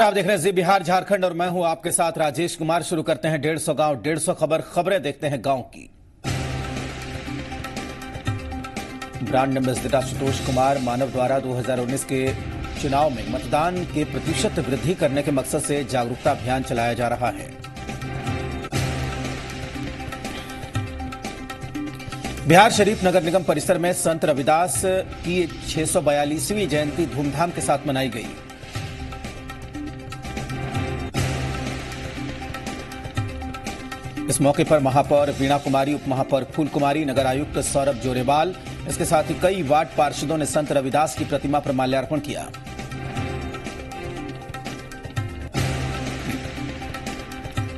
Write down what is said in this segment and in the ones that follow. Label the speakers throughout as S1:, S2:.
S1: आप देख रहे हैं जी बिहार झारखंड और मैं हूं आपके साथ राजेश कुमार। शुरू करते हैं 150 गांव 150 खबरें देखते हैं गांव की। ब्रांड एम्बेसडर आशुतोष कुमार मानव द्वारा 2019 के चुनाव में मतदान के प्रतिशत वृद्धि करने के मकसद से जागरूकता अभियान चलाया जा रहा है। बिहार शरीफ नगर निगम परिसर में संत रविदास की 642वीं जयंती धूमधाम के साथ मनाई गई। इस मौके पर महापौर वीणा कुमारी, उप महापौर फूल कुमारी, नगर आयुक्त सौरभ जोरेवाल, इसके साथ ही कई वार्ड पार्षदों ने संत रविदास की प्रतिमा पर माल्यार्पण किया।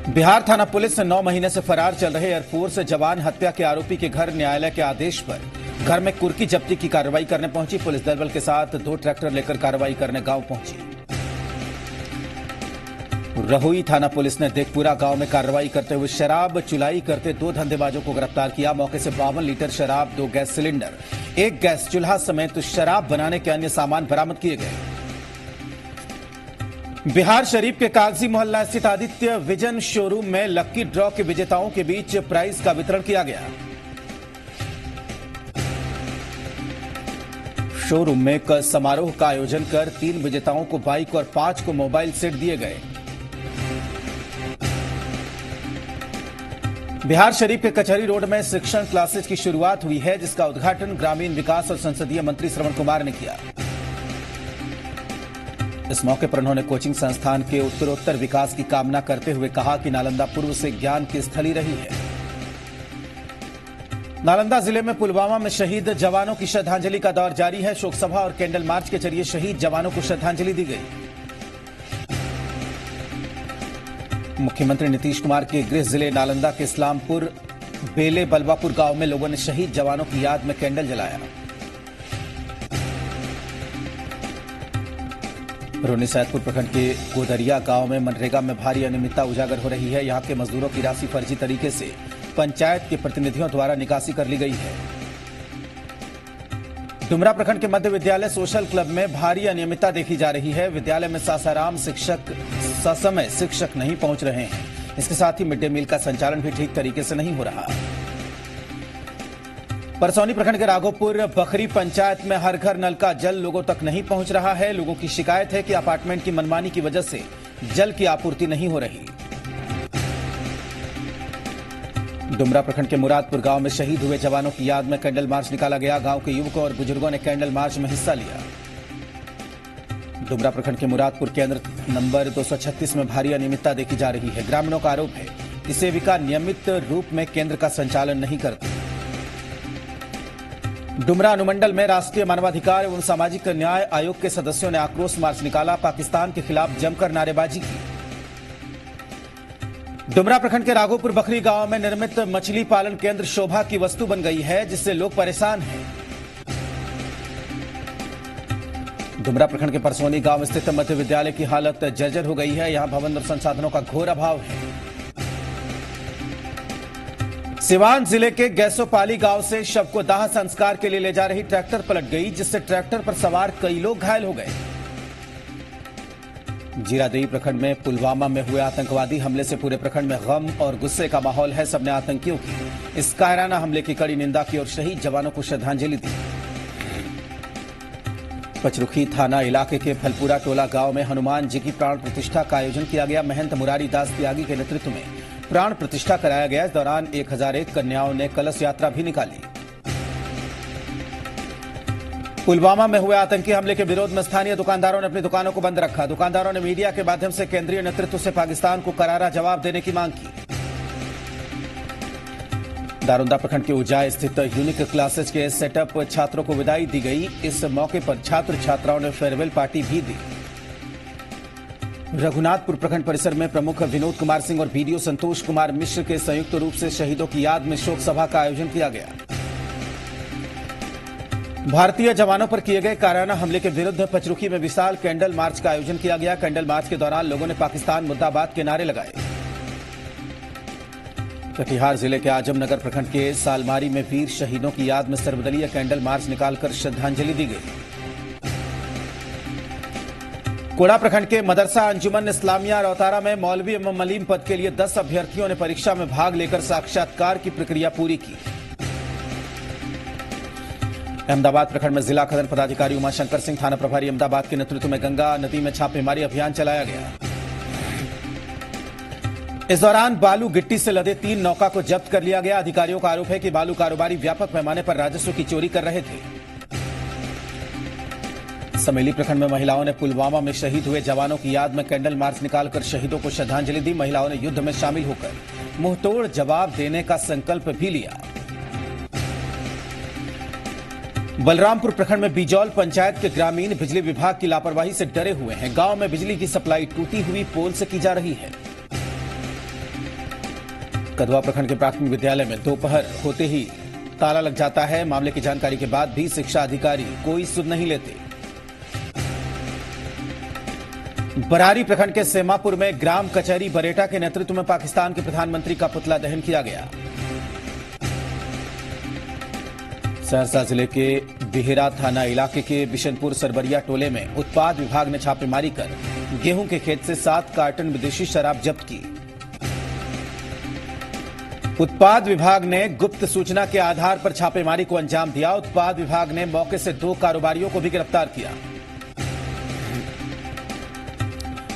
S1: बिहार थाना पुलिस 9 महीने से फरार चल रहे एयरफोर्स जवान हत्या के आरोपी के घर न्यायालय के आदेश पर घर में कुर्की जब्ती की कार्रवाई करने पहुंची। पुलिस दल के साथ 2 ट्रैक्टर लेकर कार्रवाई करने गांव पहुंची। रहुई थाना पुलिस ने देखपुरा गांव में कार्रवाई करते हुए शराब चुलाई करते 2 धंधेबाजों को गिरफ्तार किया। मौके से 52 लीटर शराब, 2 गैस सिलेंडर, 1 गैस चूल्हा समेत शराब बनाने के अन्य सामान बरामद किए गए। बिहार शरीफ के कागजी मोहल्ला स्थित आदित्य विजन शोरूम में लक्की ड्रॉ के विजेताओं के बीच प्राइज का वितरण किया गया। शोरूम में एक समारोह का आयोजन कर 3 विजेताओं को बाइक और 5 को मोबाइल सेट दिए गए। बिहार शरीफ के कचहरी रोड में शिक्षण क्लासेज की शुरुआत हुई है, जिसका उद्घाटन ग्रामीण विकास और संसदीय मंत्री श्रवण कुमार ने किया। इस मौके पर उन्होंने कोचिंग संस्थान के उत्तरोत्तर विकास की कामना करते हुए कहा कि नालंदा पूर्व से ज्ञान की स्थली रही है। नालंदा जिले में पुलवामा में शहीद जवानों की श्रद्धांजलि का दौर जारी है। शोक सभा और कैंडल मार्च के जरिए शहीद जवानों को श्रद्धांजलि दी गई। मुख्यमंत्री नीतीश कुमार के गृह जिले नालंदा के इस्लामपुर बेले बलवापुर गांव में लोगों ने शहीद जवानों की याद में कैंडल जलाया। रोनी सैदपुर प्रखंड के गोदरिया गांव में मनरेगा में भारी अनियमितता उजागर हो रही है। यहां के मजदूरों की राशि फर्जी तरीके से पंचायत के प्रतिनिधियों द्वारा निकासी कर ली गई है। डुमरा प्रखंड के मध्य विद्यालय सोशल क्लब में भारी अनियमितता देखी जा रही है। विद्यालय में सासाराम शिक्षक ससमय शिक्षक नहीं पहुंच रहे हैं। इसके साथ ही मिड डे मील का संचालन भी ठीक तरीके से नहीं हो रहा। परसौनी प्रखंड के राघोपुर बखरी पंचायत में हर घर नल का जल लोगों तक नहीं पहुंच रहा है। लोगों की शिकायत है कि अपार्टमेंट की मनमानी की वजह से जल की आपूर्ति नहीं हो रही। डुमरा प्रखंड के मुरादपुर गांव में शहीद हुए जवानों की याद में कैंडल मार्च निकाला गया। गांव के युवकों और बुजुर्गों ने कैंडल मार्च में हिस्सा लिया। डुमरा प्रखंड के मुरादपुर केंद्र नंबर 236 में भारी अनियमितता देखी जा रही है। ग्रामीणों का आरोप है कि सेविका नियमित रूप में केंद्र का संचालन नहीं करती। डुमरा अनुमंडल में राष्ट्रीय मानवाधिकार एवं सामाजिक न्याय आयोग के सदस्यों ने आक्रोश मार्च निकाला। पाकिस्तान के खिलाफ जमकर नारेबाजी की। डुमरा प्रखंड के राघोपुर बखरी गांव में निर्मित मछली पालन केंद्र शोभा की वस्तु बन गई है, जिससे लोग परेशान हैं। डुमरा प्रखंड के परसौनी गांव स्थित मध्य विद्यालय की हालत जर्जर हो गई है। यहां भवन और संसाधनों का घोर अभाव है। सिवान जिले के गैसोपाली गांव से शव को दाह संस्कार के लिए ले जा रही ट्रैक्टर पलट गई, जिससे ट्रैक्टर पर सवार कई लोग घायल हो गए। जीरादेई प्रखंड में पुलवामा में हुए आतंकवादी हमले से पूरे प्रखंड में गम और गुस्से का माहौल है। सबने आतंकियों की इस कायराना हमले की कड़ी निंदा की और शहीद जवानों को श्रद्धांजलि दी। पचरुखी थाना इलाके के फलपुरा टोला गांव में हनुमान जी की प्राण प्रतिष्ठा का आयोजन किया गया। महंत मुरारी दास त्यागी के नेतृत्व में प्राण प्रतिष्ठा कराया गया। इस दौरान 1001 कन्याओं ने कलश यात्रा भी निकाली। पुलवामा में हुए आतंकी हमले के विरोध में स्थानीय दुकानदारों ने अपनी दुकानों को बंद रखा। दुकानदारों ने मीडिया के माध्यम से केंद्रीय नेतृत्व से पाकिस्तान को करारा जवाब देने की मांग की। दारोदा प्रखंड के उजाय स्थित यूनिक क्लासेज के सेटअप छात्रों को विदाई दी गई। इस मौके पर छात्र छात्राओं ने फेयरवेल पार्टी भी दी। रघुनाथपुर प्रखंड परिसर में प्रमुख विनोद कुमार सिंह और बीडीओ संतोष कुमार मिश्र के संयुक्त रूप से शहीदों की याद में शोक सभा का आयोजन किया गया। भारतीय जवानों पर किए गए कायराना हमले के विरुद्ध पचरुखी में विशाल कैंडल मार्च का आयोजन किया गया। कैंडल मार्च के दौरान लोगों ने पाकिस्तान मुर्दाबाद के नारे लगाए। कटिहार जिले के आजमनगर प्रखंड के सालमारी में वीर शहीदों की याद में सर्वदलीय कैंडल मार्च निकालकर श्रद्धांजलि दी गई। कोड़ा प्रखंड के मदरसा अंजुमन इस्लामिया रौतारा में मौलवी एवं मलीम पद के लिए 10 अभ्यर्थियों ने परीक्षा में भाग लेकर साक्षात्कार की प्रक्रिया पूरी की। अहमदाबाद प्रखंड में जिला खनन पदाधिकारी उमाशंकर सिंह, थाना प्रभारी अहमदाबाद के नेतृत्व में गंगा नदी में छापेमारी अभियान चलाया गया। इस दौरान बालू गिट्टी से लदे 3 नौका को जब्त कर लिया गया। अधिकारियों का आरोप है कि बालू कारोबारी व्यापक पैमाने पर राजस्व की चोरी कर रहे थे। समेली प्रखंड में महिलाओं ने पुलवामा में शहीद हुए जवानों की याद में कैंडल मार्च निकालकर शहीदों को श्रद्धांजलि दी। महिलाओं ने युद्ध में शामिल होकर मुंहतोड़ जवाब देने का संकल्प भी लिया। बलरामपुर प्रखंड में बिजौल पंचायत के ग्रामीण बिजली विभाग की लापरवाही से डरे हुए हैं। गांव में बिजली की सप्लाई टूटी हुई पोल से की जा रही है। कदवा प्रखंड के प्राथमिक विद्यालय में दोपहर होते ही ताला लग जाता है। मामले की जानकारी के बाद भी शिक्षा अधिकारी कोई सुध नहीं लेते। बरारी प्रखंड के सेमापुर में ग्राम कचहरी बरेटा के नेतृत्व में पाकिस्तान के प्रधानमंत्री का पुतला दहन किया गया। सहरसा जिले के बिहरा थाना इलाके के बिशनपुर सरबरिया टोले में उत्पाद विभाग ने छापेमारी कर गेहूं के खेत से 7 कार्टन विदेशी शराब जब्त की। उत्पाद विभाग ने गुप्त सूचना के आधार पर छापेमारी को अंजाम दिया। उत्पाद विभाग ने मौके से 2 कारोबारियों को भी गिरफ्तार किया।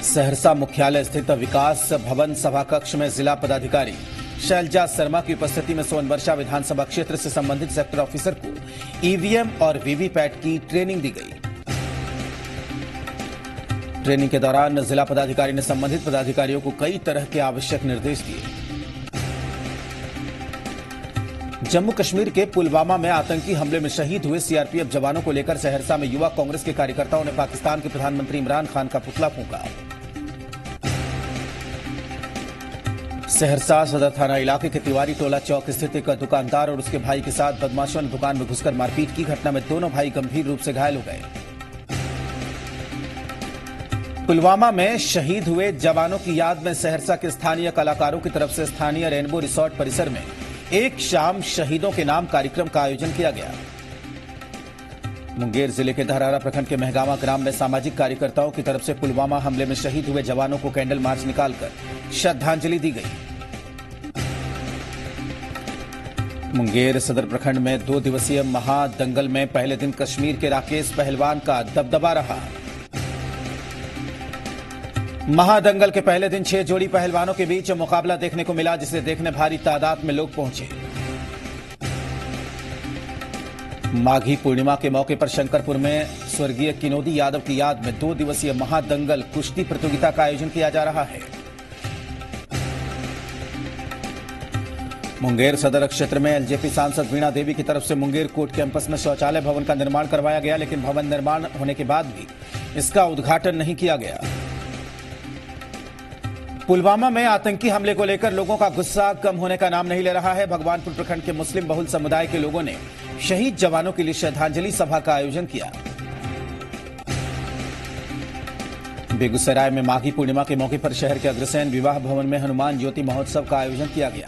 S1: सहरसा मुख्यालय स्थित विकास भवन सभा कक्ष में जिला पदाधिकारी शैलजा शर्मा की उपस्थिति में सोनवर्षा विधानसभा क्षेत्र से संबंधित सेक्टर ऑफिसर को ईवीएम और वीवीपैट की ट्रेनिंग दी गई। ट्रेनिंग के दौरान जिला पदाधिकारी ने संबंधित पदाधिकारियों को कई तरह के आवश्यक निर्देश दिए। जम्मू कश्मीर के पुलवामा में आतंकी हमले में शहीद हुए सीआरपीएफ जवानों को लेकर सहरसा में युवा कांग्रेस के कार्यकर्ताओं ने पाकिस्तान के प्रधानमंत्री इमरान खान का पुतला फूंका। सहरसा सदर थाना इलाके के तिवारी टोला चौक स्थित एक दुकानदार और उसके भाई के साथ बदमाशों ने दुकान में घुसकर मारपीट की। घटना में दोनों भाई गंभीर रूप से घायल हो गए। पुलवामा में शहीद हुए जवानों की याद में सहरसा के स्थानीय कलाकारों की तरफ से स्थानीय रेनबो रिसोर्ट परिसर में एक शाम शहीदों के नाम कार्यक्रम का आयोजन किया गया। मुंगेर जिले के धरहरा प्रखंड के महगामा ग्राम में सामाजिक कार्यकर्ताओं की तरफ से पुलवामा हमले में शहीद हुए जवानों को कैंडल मार्च निकालकर श्रद्धांजलि दी गई। मुंगेर सदर प्रखंड में 2 दिवसीय महादंगल में पहले दिन कश्मीर के राकेश पहलवान का दबदबा रहा। महादंगल के पहले दिन 6 जोड़ी पहलवानों के बीच मुकाबला देखने को मिला, जिसे देखने भारी तादाद में लोग पहुंचे। माघी पूर्णिमा के मौके पर शंकरपुर में स्वर्गीय किनोदी यादव की याद में 2 दिवसीय महादंगल कुश्ती प्रतियोगिता का आयोजन किया जा रहा है। मुंगेर सदर क्षेत्र में एलजेपी सांसद वीणा देवी की तरफ से मुंगेर कोर्ट कैंपस में शौचालय भवन का निर्माण करवाया गया, लेकिन भवन निर्माण होने के बाद भी इसका उद्घाटन नहीं किया गया। पुलवामा में आतंकी हमले को लेकर लोगों का गुस्सा कम होने का नाम नहीं ले रहा है। भगवानपुर प्रखंड के मुस्लिम बहुल समुदाय के लोगों ने शहीद जवानों के लिए श्रद्धांजलि सभा का आयोजन किया। बेगूसराय में माघी पूर्णिमा के मौके पर शहर के अग्रसेन विवाह भवन में हनुमान ज्योति महोत्सव का आयोजन किया गया।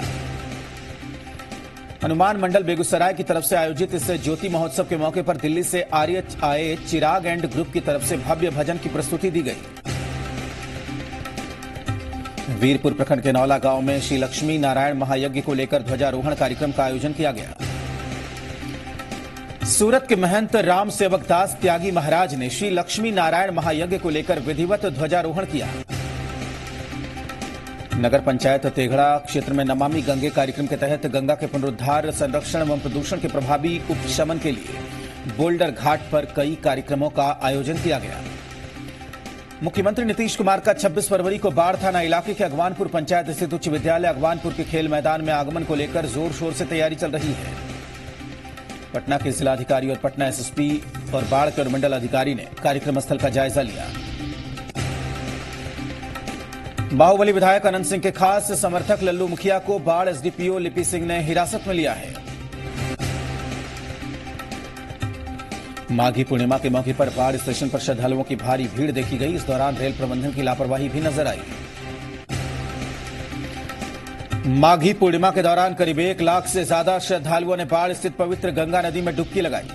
S1: हनुमान मंडल बेगूसराय की तरफ से आयोजित इस ज्योति महोत्सव के मौके पर दिल्ली से आर्य आए चिराग एंड ग्रुप की तरफ से भव्य भजन की प्रस्तुति दी गई। वीरपुर प्रखंड के नौला गांव में श्री लक्ष्मी नारायण महायज्ञ को लेकर ध्वजारोहण कार्यक्रम का आयोजन किया गया। सूरत के महंत राम सेवक दास त्यागी महाराज ने श्री लक्ष्मी नारायण महायज्ञ को लेकर विधिवत ध्वजारोहण किया। नगर पंचायत तेघड़ा क्षेत्र में नमामि गंगे कार्यक्रम के तहत गंगा के पुनरुद्धार, संरक्षण एवं प्रदूषण के प्रभावी उपशमन के लिए बोल्डर घाट पर कई कार्यक्रमों का आयोजन किया गया। मुख्यमंत्री नीतीश कुमार का 26 फरवरी को बाढ़ थाना इलाके के अगवानपुर पंचायत स्थित उच्च विद्यालय अगवानपुर के खेल मैदान में आगमन को लेकर जोर शोर से तैयारी चल रही है। पटना के जिलाधिकारी और पटना एसएसपी और बाढ़ के मंडल अधिकारी ने कार्यक्रम स्थल का जायजा लिया। बाहुबली विधायक अनंत सिंह के खास समर्थक लल्लू मुखिया को बाढ़ एसडीपीओ लिपि सिंह ने हिरासत में लिया है। माघी पूर्णिमा के मौके पर बाढ़ स्टेशन पर श्रद्धालुओं की भारी भीड़ देखी गई। इस दौरान रेल प्रबंधन की लापरवाही भी नजर आई। माघी पूर्णिमा के दौरान करीब 1 लाख से ज्यादा श्रद्धालुओं ने बाढ़ स्थित पवित्र गंगा नदी में डुबकी लगाई।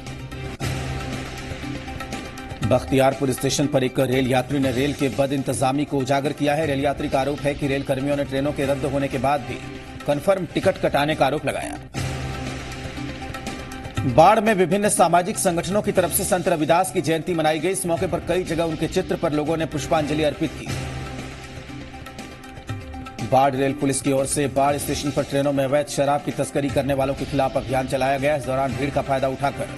S1: बख्तियारपुर स्टेशन पर एक रेल यात्री ने रेल के बद इंतजामी को उजागर किया है। रेल यात्री का आरोप है कि रेल कर्मियों ने ट्रेनों के रद्द होने के बाद भी कन्फर्म टिकट कटाने का आरोप लगाया। बाढ़ में विभिन्न सामाजिक संगठनों की तरफ से संत रविदास की जयंती मनाई गई। इस मौके पर कई जगह उनके चित्र पर लोगों ने पुष्पांजलि अर्पित की। बाढ़ रेल पुलिस की ओर से बाढ़ स्टेशन पर ट्रेनों में अवैध शराब की तस्करी करने वालों के खिलाफ अभियान चलाया गया। इस दौरान भीड़ का फायदा उठाकर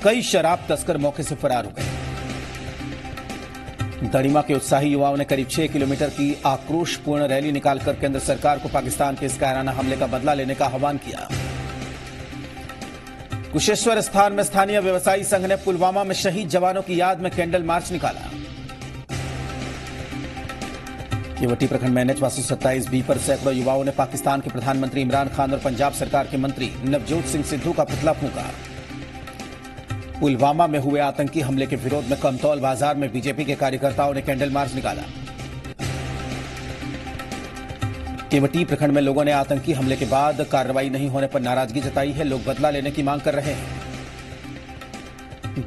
S1: कई शराब तस्कर मौके से फरार हो गए। दड़िमा के उत्साही युवाओं ने करीब 6 किलोमीटर की आक्रोशपूर्ण रैली निकालकर केंद्र सरकार को पाकिस्तान के इस कायराना हमले का बदला लेने का आह्वान किया। कुशेश्वर स्थान में स्थानीय व्यवसायी संघ ने पुलवामा में शहीद जवानों की याद में कैंडल मार्च निकाला। केवटी प्रखंड में NH 227B पर सैकड़ों युवाओं ने पाकिस्तान के प्रधानमंत्री इमरान खान और पंजाब सरकार के मंत्री नवजोत सिंह सिद्धू का पुतला फूंका। पुलवामा में हुए आतंकी हमले के विरोध में कमतौल बाजार में बीजेपी के कार्यकर्ताओं ने कैंडल मार्च निकाला। केवटी प्रखंड में लोगों ने आतंकी हमले के बाद कार्रवाई नहीं होने पर नाराजगी जताई है। लोग बदला लेने की मांग कर रहे हैं।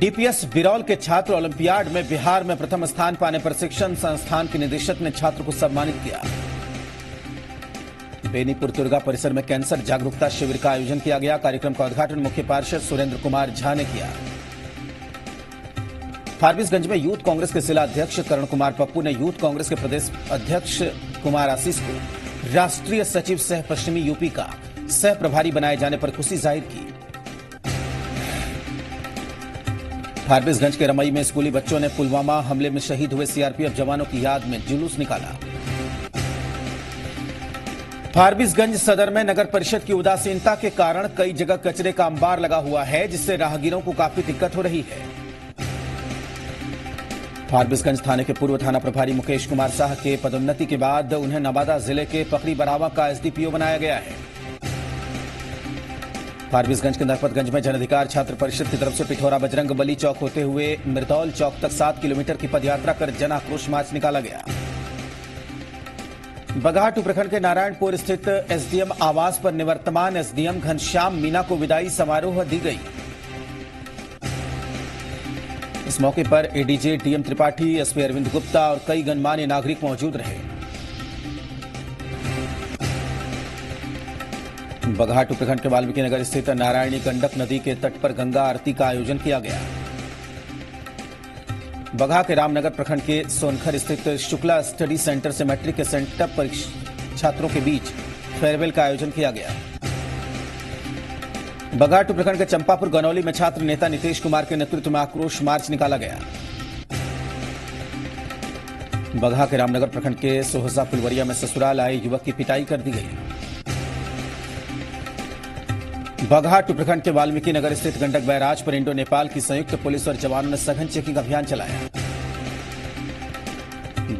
S1: डीपीएस बिरौल के छात्र ओलंपियाड में बिहार में प्रथम स्थान पाने पर शिक्षण संस्थान के निदेशक ने छात्र को सम्मानित किया। बेनीपुर दुर्गा परिसर में कैंसर जागरूकता शिविर का आयोजन किया गया। कार्यक्रम का उद्घाटन मुख्य पार्षद सुरेंद्र कुमार झा ने किया। फारबिसगंज में यूथ कांग्रेस के जिला अध्यक्ष करण कुमार पप्पू ने यूथ कांग्रेस के प्रदेश अध्यक्ष कुमार आशीष को राष्ट्रीय सचिव सह पश्चिमी यूपी का सह प्रभारी बनाए जाने पर खुशी जाहिर की। फारबिसगंज के रमई में स्कूली बच्चों ने पुलवामा हमले में शहीद हुए सीआरपीएफ जवानों की याद में जुलूस निकाला। फारबिसगंज सदर में नगर परिषद की उदासीनता के कारण कई जगह कचरे का अंबार लगा हुआ है, जिससे राहगीरों को काफी दिक्कत हो रही है। फारबिसगंज थाने के पूर्व थाना प्रभारी मुकेश कुमार शाह के पदोन्नति के बाद उन्हें नवादा जिले के पकड़ी बरावा का एसडीपीओ बनाया गया है। फारबिसगंज के नरपतगंज में जन अधिकार छात्र परिषद की तरफ से पिठौरा बजरंग बली चौक होते हुए मिर्दौल चौक तक 7 किलोमीटर की पदयात्रा कर जन आक्रोश मार्च निकाला गया। बघाटू प्रखंड के नारायणपुर स्थित एसडीएम आवास पर निवर्तमान एसडीएम घनश्याम मीना को विदाई समारोह दी गई। इस मौके पर ADJ DM Tripathi, SP Arvind Gupta और कई गणमान्य नागरिक मौजूद रहे। बघाटू प्रखंड के वाल्मीकि नगर स्थित नारायणी गंडक नदी के तट पर गंगा आरती का आयोजन किया गया। बघा के रामनगर प्रखंड के सोनखर स्थित शुक्ला स्टडी सेंटर से मैट्रिक के सेंटअप परीक्षा छात्रों के बीच फेयरवेल का आयोजन किया गया। बघाटू प्रखंड के चंपापुर गनौली में छात्र नेता नीतीश कुमार के नेतृत्व में आक्रोश मार्च निकाला गया। बघा के रामनगर प्रखंड के सोहसा फुलवरिया में ससुराल आए युवक की पिटाई कर दी गई। बघाटू प्रखंड के वाल्मीकि नगर स्थित गंडक बैराज पर इंडो नेपाल की संयुक्त पुलिस और जवानों ने सघन चेकिंग अभियान चलाया।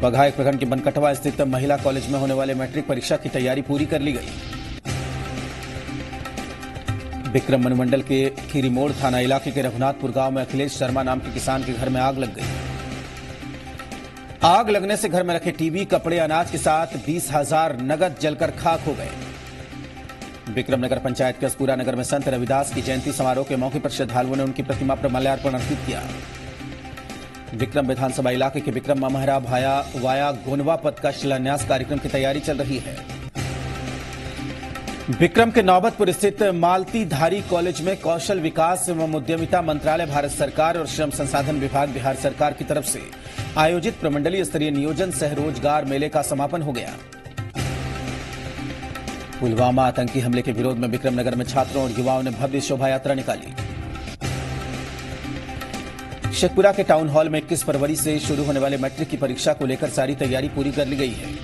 S1: बघा एक प्रखंड के बनकटवा स्थित महिला कॉलेज में होने वाले मैट्रिक परीक्षा की तैयारी पूरी कर ली गई। विक्रम मनुमंडल के खीरीमोड़ थाना इलाके के रघुनाथपुर गांव में अखिलेश शर्मा नाम के किसान के घर में आग लग गई। आग लगने से घर में रखे टीवी, कपड़े, अनाज के साथ 20,000 नगद जलकर खाक हो गए। विक्रम नगर पंचायत के अस्पुरा नगर में संत रविदास की जयंती समारोह के मौके पर श्रद्धालुओं ने उनकी प्रतिमा पर माल्यार्पण अर्पित किया। विक्रम विधानसभा इलाके के विक्रम महरा वाया गोनवा पथ का शिलान्यास कार्यक्रम की तैयारी चल रही है। विक्रम के नौबतपुर स्थित मालतीधारी कॉलेज में कौशल विकास एवं उद्यमिता मंत्रालय भारत सरकार और श्रम संसाधन विभाग बिहार सरकार की तरफ से आयोजित प्रमंडलीय स्तरीय नियोजन सह रोजगार मेले का समापन हो गया। पुलवामा आतंकी हमले के विरोध में विक्रम नगर में छात्रों और युवाओं ने भव्य शोभा यात्रा निकाली। शेखपुरा के टाउन हॉल में 21 फरवरी से शुरू होने वाले मैट्रिक की परीक्षा को लेकर सारी तैयारी पूरी कर ली गई है।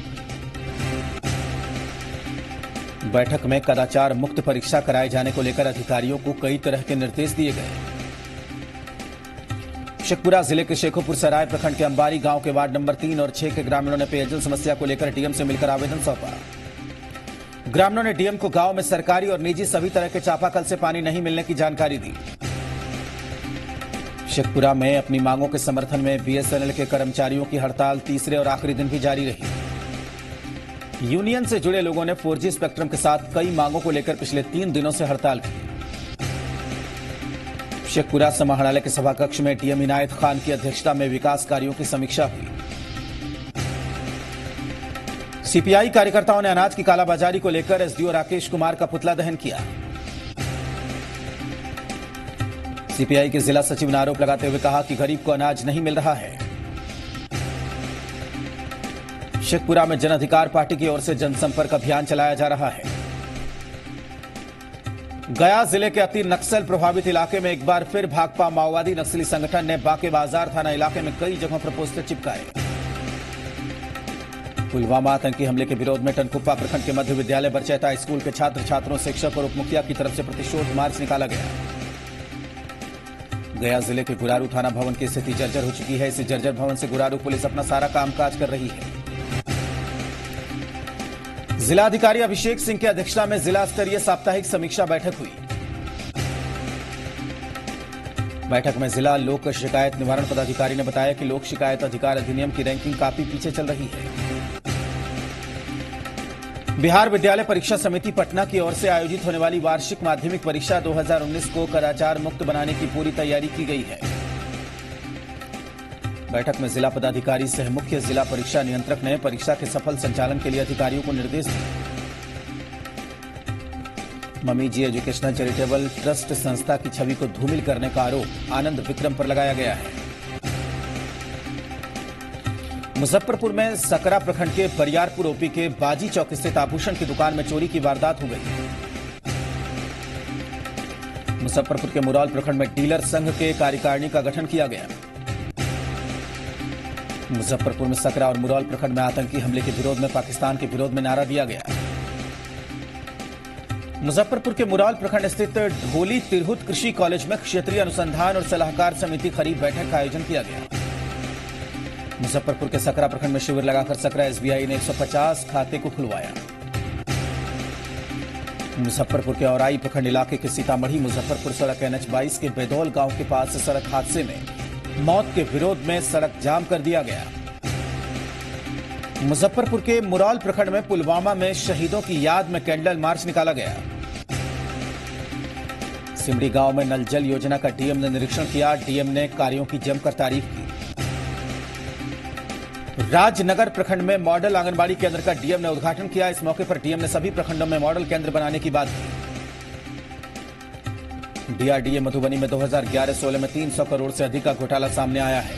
S1: बैठक में कदाचार मुक्त परीक्षा कराए जाने को लेकर अधिकारियों को कई तरह के निर्देश दिए गए। शेखपुरा जिले के शेखोपुर सराय प्रखंड के अंबारी गांव के वार्ड नंबर 3 और 6 के ग्रामीणों ने पेयजल समस्या को लेकर डीएम से मिलकर आवेदन सौंपा। ग्रामीणों ने डीएम को गांव में सरकारी और निजी सभी तरह के चापाकल से पानी नहीं मिलने की जानकारी दी। शेखपुरा में अपनी मांगों के समर्थन में बीएसएनएल के कर्मचारियों की हड़ताल तीसरे और आखिरी दिन भी जारी रही। यूनियन से जुड़े लोगों ने 4G स्पेक्ट्रम के साथ कई मांगों को लेकर पिछले 3 दिनों से हड़ताल की। शेखपुरा समाहरणालय के सभा कक्ष में डीएम इनायत खान की अध्यक्षता में विकास कार्यों की समीक्षा हुई। सीपीआई कार्यकर्ताओं ने अनाज की कालाबाजारी को लेकर एसडीओ राकेश कुमार का पुतला दहन किया। सीपीआई के जिला सचिव ने आरोप लगाते हुए कहा कि गरीब को अनाज नहीं मिल रहा है। शेखपुरा में जन अधिकार पार्टी की ओर से जनसंपर्क अभियान चलाया जा रहा है। गया जिले के अति नक्सल प्रभावित इलाके में एक बार फिर भाकपा माओवादी नक्सली संगठन ने बाके बाजार थाना इलाके में कई जगहों पर पोस्टर चिपकाए। पुलवामा आतंकी हमले के विरोध में टनकुप्पा प्रखंड के मध्य विद्यालय बरचैता स्कूल के छात्र छात्रों, शिक्षक और उपमुखिया की तरफ से प्रतिशोध मार्च निकाला गया। गया जिले के गुरारू थाना भवन की स्थिति जर्जर हो चुकी है। इस जर्जर भवन से गुरारू पुलिस अपना सारा कामकाज कर रही है। जिलाधिकारी अभिषेक सिंह की अध्यक्षता में जिला स्तरीय साप्ताहिक समीक्षा बैठक हुई। बैठक में जिला लोक शिकायत निवारण पदाधिकारी ने बताया कि लोक शिकायत अधिकार अधिनियम की रैंकिंग काफी पीछे चल रही है। बिहार विद्यालय परीक्षा समिति पटना की ओर से आयोजित होने वाली वार्षिक माध्यमिक परीक्षा 2019 को कदाचार मुक्त बनाने की पूरी तैयारी की गई है। बैठक में जिला पदाधिकारी सह मुख्य जिला परीक्षा नियंत्रक ने परीक्षा के सफल संचालन के लिए अधिकारियों को निर्देश दिए। मम्मी जी एजुकेशनल चैरिटेबल ट्रस्ट संस्था की छवि को धूमिल करने का आरोप आनंद विक्रम पर लगाया गया है। मुजफ्फरपुर में सकरा प्रखंड के बरियारपुर ओपी के बाजी चौक स्थित आभूषण की दुकान में चोरी की वारदात हो गई। मुजफ्फरपुर के मुरौल प्रखंड में डीलर संघ के कार्यकारिणी का गठन किया गया। मुजफ्फरपुर में सकरा और मुरौल प्रखंड में आतंकी हमले के विरोध में पाकिस्तान के विरोध में नारा दिया गया। मुजफ्फरपुर के मुरौल प्रखंड स्थित ढोली तिरहुत कृषि कॉलेज में क्षेत्रीय अनुसंधान और सलाहकार समिति खरीफ बैठक का आयोजन किया गया। मुजफ्फरपुर के सकरा प्रखंड में शिविर लगाकर सकरा एसबीआई ने 150 खाते को खुलवाया। मुजफ्फरपुर के औराई प्रखंड इलाके के सीतामढ़ी मुजफ्फरपुर सड़क NH-22 के बेदौल गांव के पास सड़क हादसे में मौत के विरोध में सड़क जाम कर दिया गया। मुजफ्फरपुर के मुरौल प्रखंड में पुलवामा में शहीदों की याद में कैंडल मार्च निकाला गया। सिमड़ी गांव में नल जल योजना का डीएम ने निरीक्षण किया। डीएम ने कार्यों की जमकर तारीफ की। राजनगर प्रखंड में मॉडल आंगनबाड़ी केंद्र का डीएम ने उद्घाटन किया। इस मौके पर डीएम ने सभी प्रखंडों में मॉडल केंद्र बनाने की बात की। डीआरडीए मधुबनी में 2011-16 में 300 करोड़ से अधिक का घोटाला सामने आया है।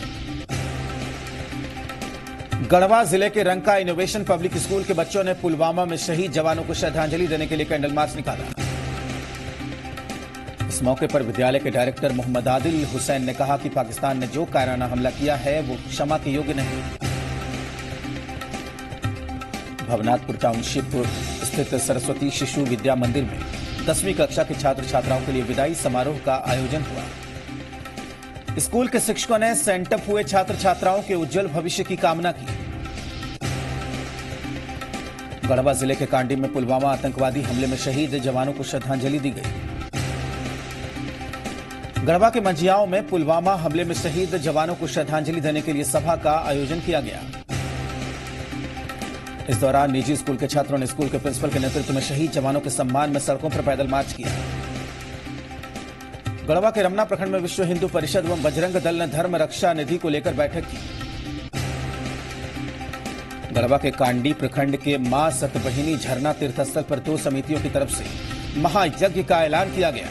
S1: गढ़वा जिले के रंका इनोवेशन पब्लिक स्कूल के बच्चों ने पुलवामा में शहीद जवानों को श्रद्धांजलि देने के लिए कैंडल मार्च निकाला। इस मौके पर विद्यालय के डायरेक्टर मोहम्मद आदिल हुसैन ने कहा कि पाकिस्तान ने जो कायराना हमला किया है वो क्षमा के योग्य नहीं। भवनाथपुर टाउनशिप स्थित सरस्वती शिशु विद्या मंदिर में 10वीं कक्षा के छात्र छात्राओं के लिए विदाई समारोह का आयोजन हुआ। स्कूल के शिक्षकों ने सेंटअप हुए छात्र छात्राओं के उज्जवल भविष्य की कामना की। गढ़वा जिले के कांडी में पुलवामा आतंकवादी हमले में शहीद जवानों को श्रद्धांजलि दी गई। गढ़वा के मंझियाओं में पुलवामा हमले में शहीद जवानों को श्रद्धांजलि देने के लिए सभा का आयोजन किया गया। इस दौरान निजी स्कूल के छात्रों ने स्कूल के प्रिंसिपल के नेतृत्व में शहीद जवानों के सम्मान में सड़कों पर पैदल मार्च किया। गढ़वा के रमना प्रखंड में विश्व हिंदू परिषद एवं बजरंग दल ने धर्म रक्षा निधि को लेकर बैठक की। गढ़वा के कांडी प्रखंड के मां सतबहिनी झरना तीर्थस्थल पर 2 समितियों की तरफ से महायज्ञ का ऐलान किया गया।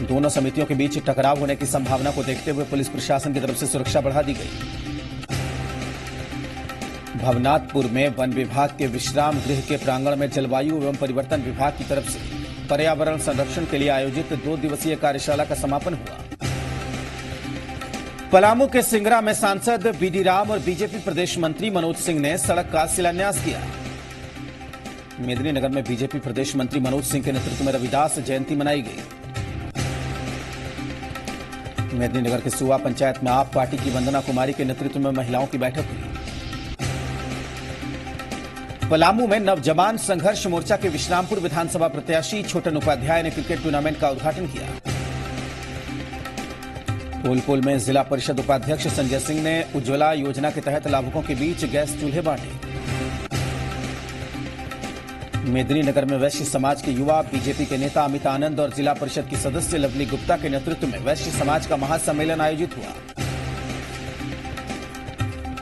S1: दोनों समितियों के बीच टकराव होने की संभावना को देखते हुए पुलिस प्रशासन की तरफ से सुरक्षा बढ़ा दी गई। भवनाथपुर में वन विभाग के विश्राम गृह के प्रांगण में जलवायु एवं परिवर्तन विभाग की तरफ से पर्यावरण संरक्षण के लिए आयोजित 2 दिवसीय कार्यशाला का समापन हुआ। पलामू के सिंगरा में सांसद बीडी राम और बीजेपी प्रदेश मंत्री मनोज सिंह ने सड़क का शिलान्यास किया। मेदिनीनगर में बीजेपी प्रदेश मंत्री मनोज सिंह के नेतृत्व में रविदास जयंती मनाई गई। मेदिनीनगर के सुआ पंचायत में आप पार्टी की वंदना कुमारी के नेतृत्व में महिलाओं की बैठक हुई। पलामू में नवजवान संघर्ष मोर्चा के विश्रामपुर विधानसभा प्रत्याशी छोटन उपाध्याय ने क्रिकेट टूर्नामेंट का उद्घाटन किया। कोलपुर में जिला परिषद उपाध्यक्ष संजय सिंह ने उज्ज्वला योजना के तहत लाभुकों के बीच गैस चूल्हे बांटे। मेदिनीनगर में वैश्य समाज के युवा बीजेपी के नेता अमित आनंद और जिला परिषद की सदस्य लवली गुप्ता के नेतृत्व में वैश्य समाज का महासम्मेलन आयोजित हुआ।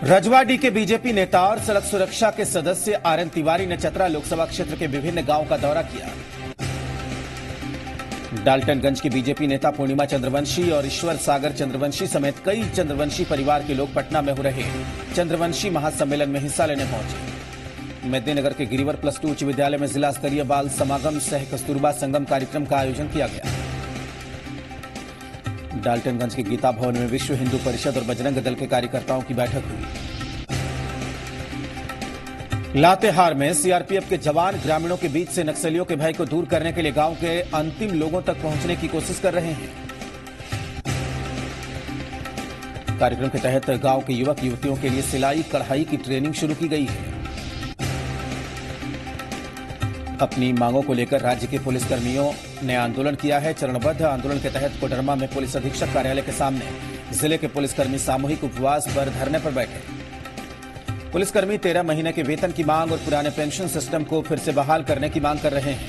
S1: रजवाड़ी के बीजेपी नेता और सड़क सुरक्षा के सदस्य आर एन तिवारी ने चतरा लोकसभा क्षेत्र के विभिन्न गांवों का दौरा किया। डाल्टनगंज के बीजेपी नेता पूर्णिमा चंद्रवंशी और ईश्वर सागर चंद्रवंशी समेत कई चंद्रवंशी परिवार के लोग पटना में हो रहे चंद्रवंशी महासम्मेलन में हिस्सा लेने पहुंचे। मेदिनीनगर के गिरिवर +2 उच्च विद्यालय में जिला स्तरीय बाल समागम सह कस्तूरबा संगम कार्यक्रम का आयोजन किया गया। डाल्टनगंज के गीता भवन में विश्व हिंदू परिषद और बजरंग दल के कार्यकर्ताओं की बैठक हुई। लातेहार में सीआरपीएफ के जवान ग्रामीणों के बीच से नक्सलियों के भय को दूर करने के लिए गांव के अंतिम लोगों तक पहुंचने की कोशिश कर रहे हैं। कार्यक्रम के तहत गांव के युवक युवतियों के लिए सिलाई कढ़ाई की ट्रेनिंग शुरू की गई है। अपनी मांगों को लेकर राज्य के पुलिसकर्मियों ने आंदोलन किया है। चरणबद्ध आंदोलन के तहत कोडरमा में पुलिस अधीक्षक कार्यालय के सामने जिले के पुलिसकर्मी सामूहिक उपवास पर धरने पर बैठे। पुलिसकर्मी 13 महीने के वेतन की मांग और पुराने पेंशन सिस्टम को फिर से बहाल करने की मांग कर रहे हैं।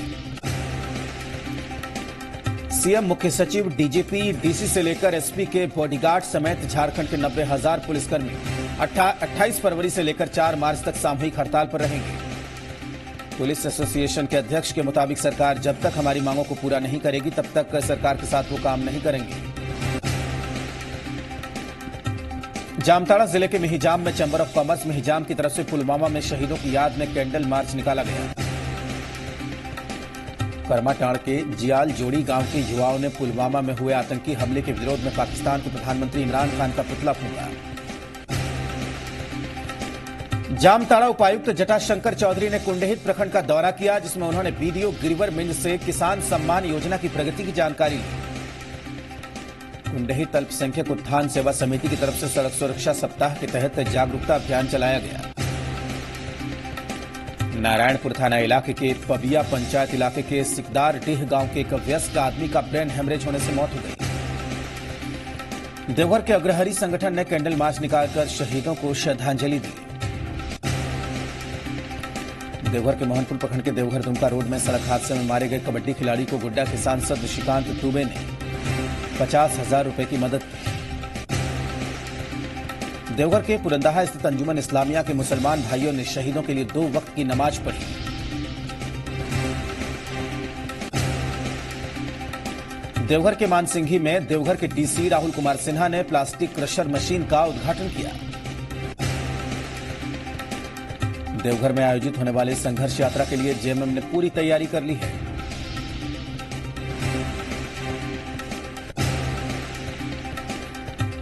S1: सीएम, मुख्य सचिव, डीजीपी, डीसी से लेकर एसपी के बॉडीगार्ड समेत झारखंड के 90,000 पुलिसकर्मी 28 फरवरी से लेकर 4 मार्च तक सामूहिक हड़ताल पर रहेंगे। पुलिस एसोसिएशन के अध्यक्ष के मुताबिक सरकार जब तक हमारी मांगों को पूरा नहीं करेगी तब तक सरकार के साथ वो काम नहीं करेंगे। जामताड़ा जिले के मिहिजाम में चैंबर ऑफ कॉमर्स मिहिजाम की तरफ से पुलवामा में शहीदों की याद में कैंडल मार्च निकाला गया। करमाटांड़ के जियाल जोड़ी गांव के युवाओं ने पुलवामा में हुए आतंकी हमले के विरोध में पाकिस्तान के प्रधानमंत्री इमरान खान का पुतला फूंका। जामताड़ा उपायुक्त जटाशंकर चौधरी ने कुंडहित प्रखंड का दौरा किया, जिसमें उन्होंने बीडीओ गिरिवर मिंज से किसान सम्मान योजना की प्रगति की जानकारी ली। कुंडहित अल्पसंख्यक उत्थान सेवा समिति की तरफ से सड़क सुरक्षा सप्ताह के तहत जागरूकता अभियान चलाया गया। नारायणपुर थाना इलाके के पबिया पंचायत इलाके के सिकदार डीह गांव के एक वयस्क आदमी का ब्रेन हेमरेज होने से मौत हो गई। देवघर के अग्रहरी संगठन ने कैंडल मार्च निकालकर शहीदों को श्रद्धांजलि दी। देवघर के मोहनपुर प्रखंड के देवघर दुमका रोड में सड़क हादसे में मारे गए कबड्डी खिलाड़ी को गोड्डा के सांसद श्रीकांत दुबे ने 50,000 रुपए की मदद की। देवघर के पुरंदाहा स्थित अंजुमन इस्लामिया के मुसलमान भाइयों ने शहीदों के लिए 2 वक्त की नमाज पढ़ी। देवघर के मानसिंघी में देवघर के डीसी राहुल कुमार सिन्हा ने प्लास्टिक क्रशर मशीन का उद्घाटन किया। देवघर में आयोजित होने वाली संघर्ष यात्रा के लिए जेएमएम ने पूरी तैयारी कर ली है।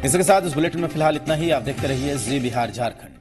S1: इसके साथ इस बुलेटिन में फिलहाल इतना ही। आप देखते रहिए जी बिहार झारखंड।